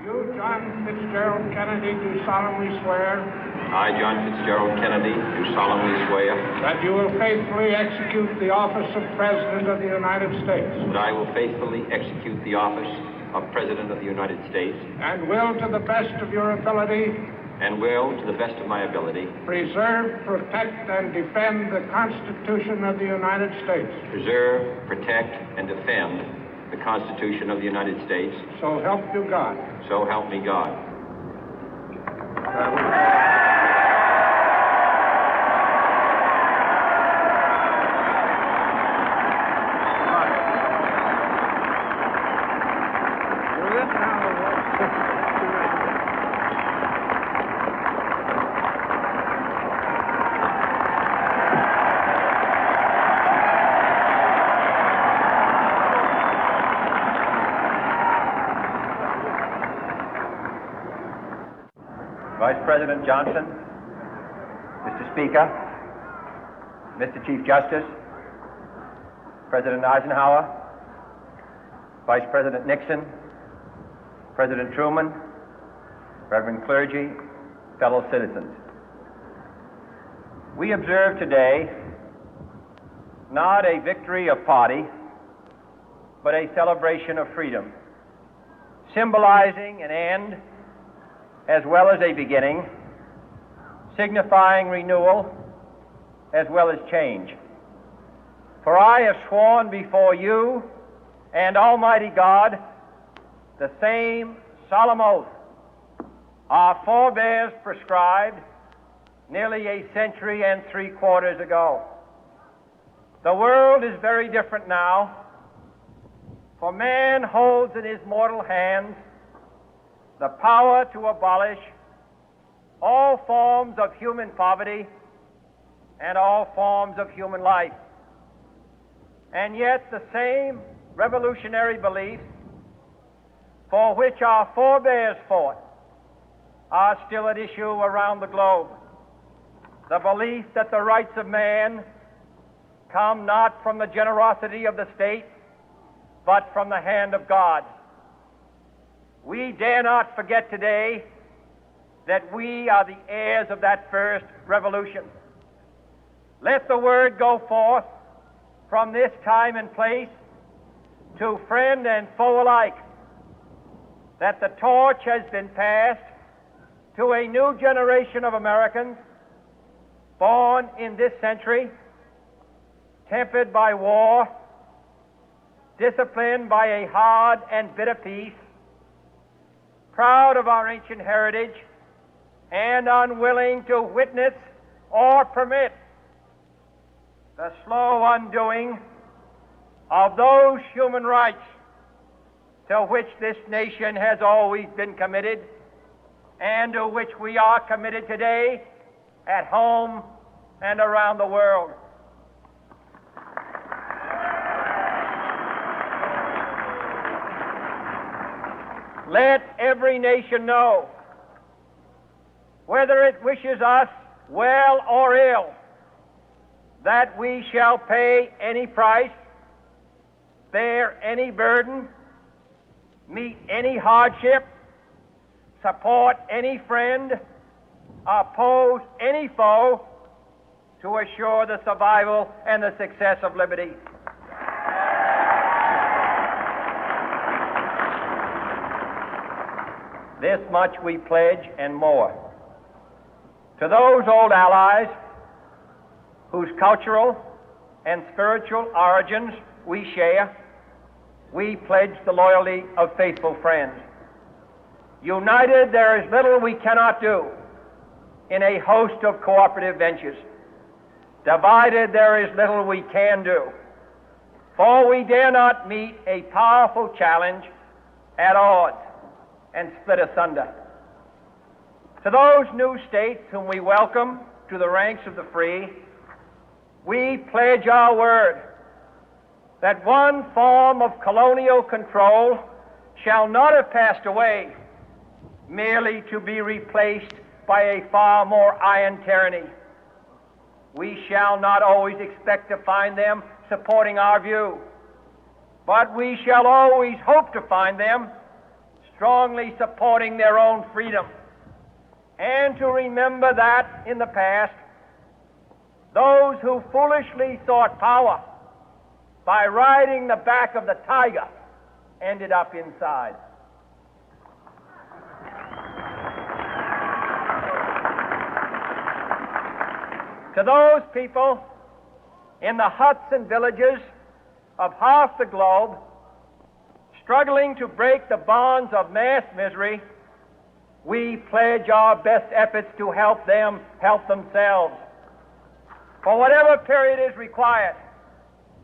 You, John Fitzgerald Kennedy, do solemnly swear. I, John Fitzgerald Kennedy, do solemnly swear. That you will faithfully execute the office of President of the United States. That I will faithfully execute the office of President of the United States. And will, to the best of your ability. And will, to the best of my ability. Preserve, protect, and defend the Constitution of the United States. Preserve, protect, and defend the Constitution of the United States. So help you God. So help me God. Vice President Johnson, Mr. Speaker, Mr. Chief Justice, President Eisenhower, Vice President Nixon, President Truman, Reverend clergy, fellow citizens. We observe today not a victory of party, but a celebration of freedom, symbolizing an end as well as a beginning, signifying renewal as well as change. For I have sworn before you and Almighty God the same solemn oath our forebears prescribed nearly a century and 3/4 ago. The world is very different now, for man holds in his mortal hands the power to abolish all forms of human poverty and all forms of human life. And yet the same revolutionary beliefs for which our forebears fought are still at issue around the globe. The belief that the rights of man come not from the generosity of the state, but from the hand of God. We dare not forget today that we are the heirs of that first revolution. Let the word go forth from this time and place to friend and foe alike that the torch has been passed to a new generation of Americans born in this century, tempered by war, disciplined by a hard and bitter peace, proud of our ancient heritage, and unwilling to witness or permit the slow undoing of those human rights to which this nation has always been committed and to which we are committed today at home and around the world. Let every nation know, whether it wishes us well or ill, that we shall pay any price, bear any burden, meet any hardship, support any friend, oppose any foe to assure the survival and the success of liberty. This much we pledge and more. To those old allies whose cultural and spiritual origins we share, we pledge the loyalty of faithful friends. United, there is little we cannot do in a host of cooperative ventures. Divided, there is little we can do, for we dare not meet a powerful challenge at odds and split asunder. To those new states whom we welcome to the ranks of the free, we pledge our word that one form of colonial control shall not have passed away, merely to be replaced by a far more iron tyranny. We shall not always expect to find them supporting our view, but we shall always hope to find them strongly supporting their own freedom, and to remember that in the past, those who foolishly sought power by riding the back of the tiger ended up inside. To those people in the huts and villages of half the globe struggling to break the bonds of mass misery, we pledge our best efforts to help them help themselves for whatever period is required,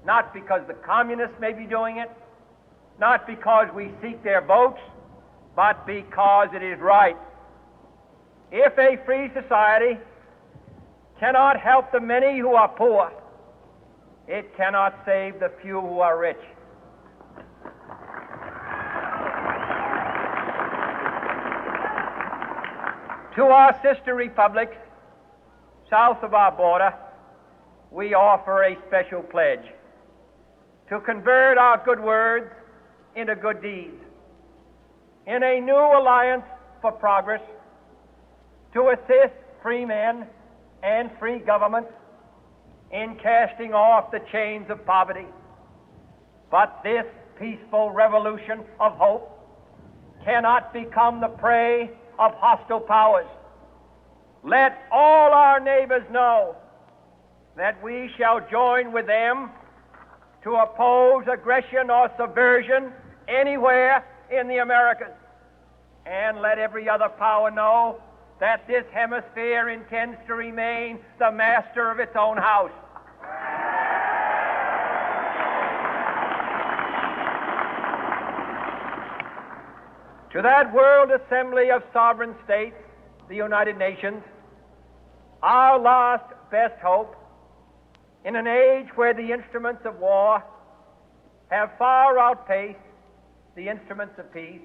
not because the communists may be doing it, not because we seek their votes, but because it is right. If a free society cannot help the many who are poor, it cannot save the few who are rich. To our sister republics south of our border, we offer a special pledge to convert our good words into good deeds, in a new alliance for progress, to assist free men and free governments in casting off the chains of poverty. But this peaceful revolution of hope cannot become the prey of hostile powers. Let all our neighbors know that we shall join with them to oppose aggression or subversion anywhere in the Americas. And let every other power know that this hemisphere intends to remain the master of its own house. To that World Assembly of Sovereign States, the United Nations, our last best hope, in an age where the instruments of war have far outpaced the instruments of peace,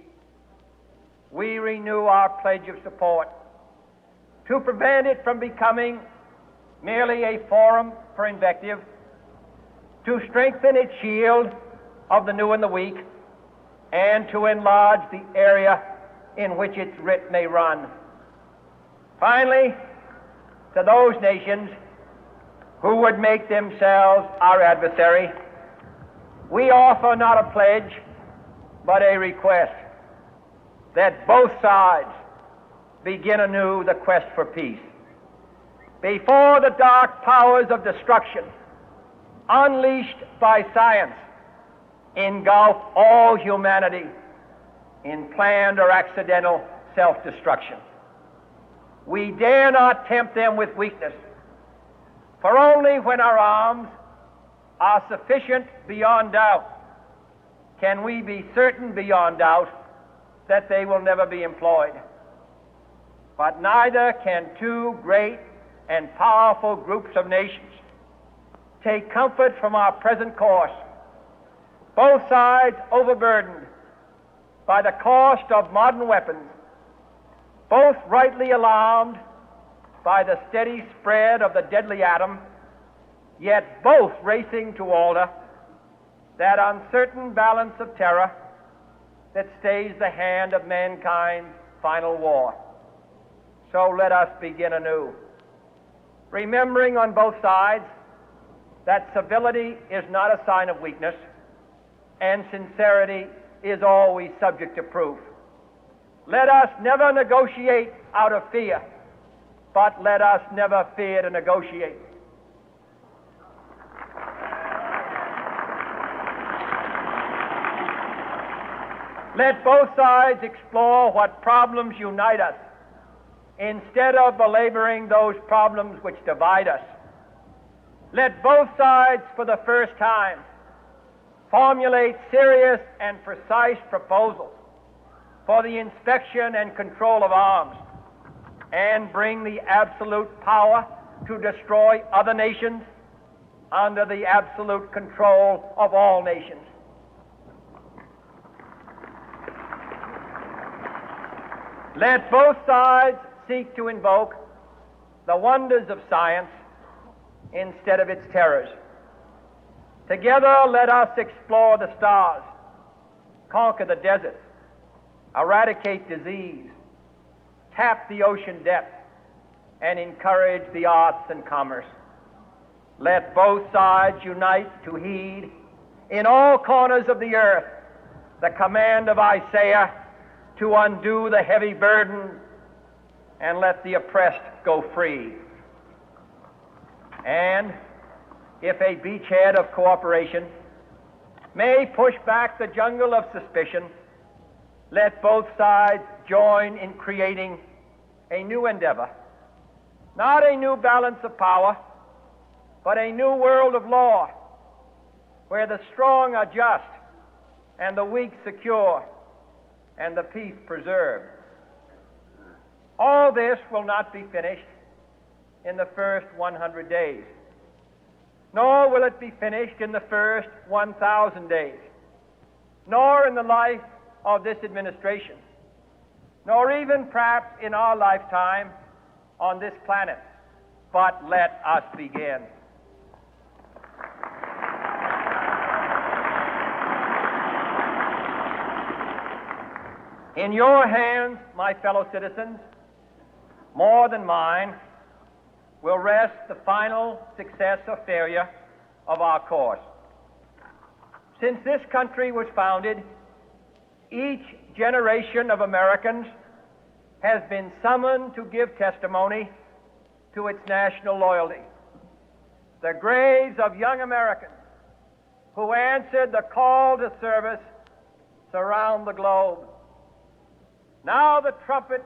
we renew our pledge of support to prevent it from becoming merely a forum for invective, to strengthen its shield of the new and the weak, and to enlarge the area in which its writ may run. Finally, to those nations who would make themselves our adversary, we offer not a pledge, but a request that both sides begin anew the quest for peace. Before the dark powers of destruction, unleashed by science, engulf all humanity in planned or accidental self-destruction, we dare not tempt them with weakness, for only when our arms are sufficient beyond doubt can we be certain beyond doubt that they will never be employed. But neither can two great and powerful groups of nations take comfort from our present course, both sides overburdened by the cost of modern weapons, both rightly alarmed by the steady spread of the deadly atom, yet both racing to alter that uncertain balance of terror that stays the hand of mankind's final war. So let us begin anew, remembering on both sides that civility is not a sign of weakness, and sincerity is always subject to proof. Let us never negotiate out of fear, but let us never fear to negotiate. Let both sides explore what problems unite us, instead of belaboring those problems which divide us. Let both sides, for the first time, formulate serious and precise proposals for the inspection and control of arms, and bring the absolute power to destroy other nations under the absolute control of all nations. Let both sides seek to invoke the wonders of science instead of its terrors. Together, let us explore the stars, conquer the deserts, eradicate disease, tap the ocean depth, and encourage the arts and commerce. Let both sides unite to heed in all corners of the earth the command of Isaiah to undo the heavy burden and let the oppressed go free. And if a beachhead of cooperation may push back the jungle of suspicion, let both sides join in creating a new endeavor, not a new balance of power, but a new world of law, where the strong are just and the weak secure and the peace preserved. All this will not be finished in the first 100 days, nor will it be finished in the first 1,000 days, nor in the life of this administration, nor even perhaps in our lifetime on this planet. But let us begin. In your hands, my fellow citizens, more than mine, will rest the final success or failure of our course. Since this country was founded, each generation of Americans has been summoned to give testimony to its national loyalty. The graves of young Americans who answered the call to service surround the globe. Now the trumpet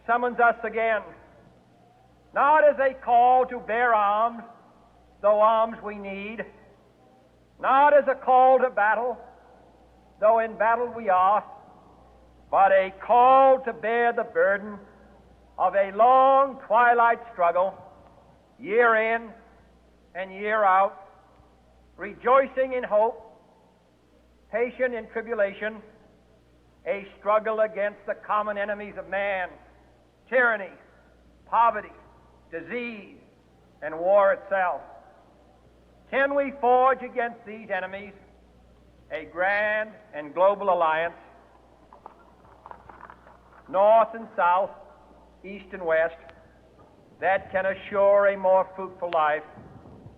summons us again, not as a call to bear arms, though arms we need, not as a call to battle, though in battle we are, but a call to bear the burden of a long twilight struggle, year in and year out, rejoicing in hope, patient in tribulation, a struggle against the common enemies of man, tyranny, poverty, disease, and war itself. Can we forge against these enemies a grand and global alliance, north and south, east and west, that can assure a more fruitful life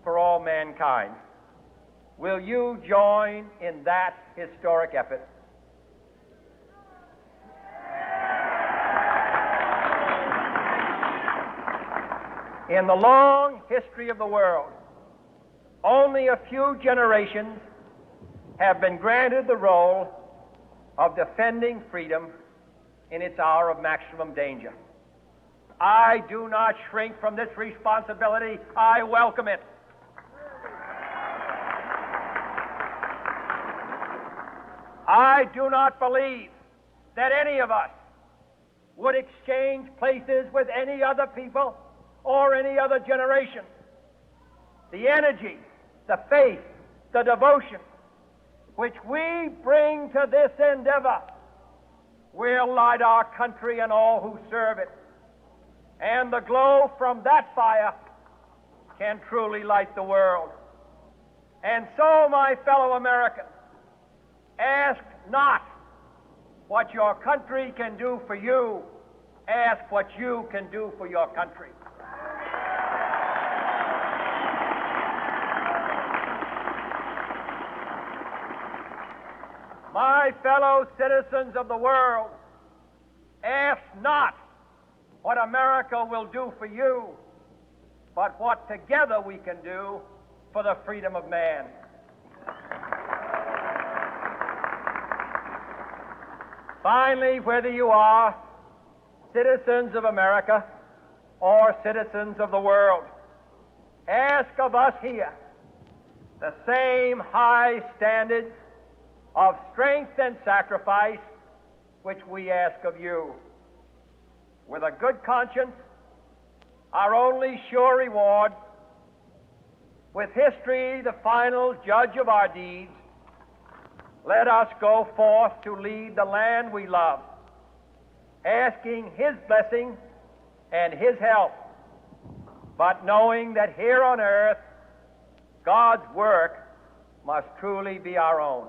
for all mankind? Will you join in that historic effort? In the long history of the world, only a few generations have been granted the role of defending freedom in its hour of maximum danger. I do not shrink from this responsibility. I welcome it. I do not believe that any of us would exchange places with any other people or any other generation. The energy, the faith, the devotion which we bring to this endeavor will light our country and all who serve it. And the glow from that fire can truly light the world. And so, my fellow Americans, ask not what your country can do for you. Ask what you can do for your country. My fellow citizens of the world, ask not what America will do for you, but what together we can do for the freedom of man. Finally, whether you are citizens of America or citizens of the world, ask of us here the same high standards of strength and sacrifice which we ask of you. With a good conscience, our only sure reward, with history the final judge of our deeds, let us go forth to lead the land we love, asking His blessing and His help, but knowing that here on earth God's work must truly be our own.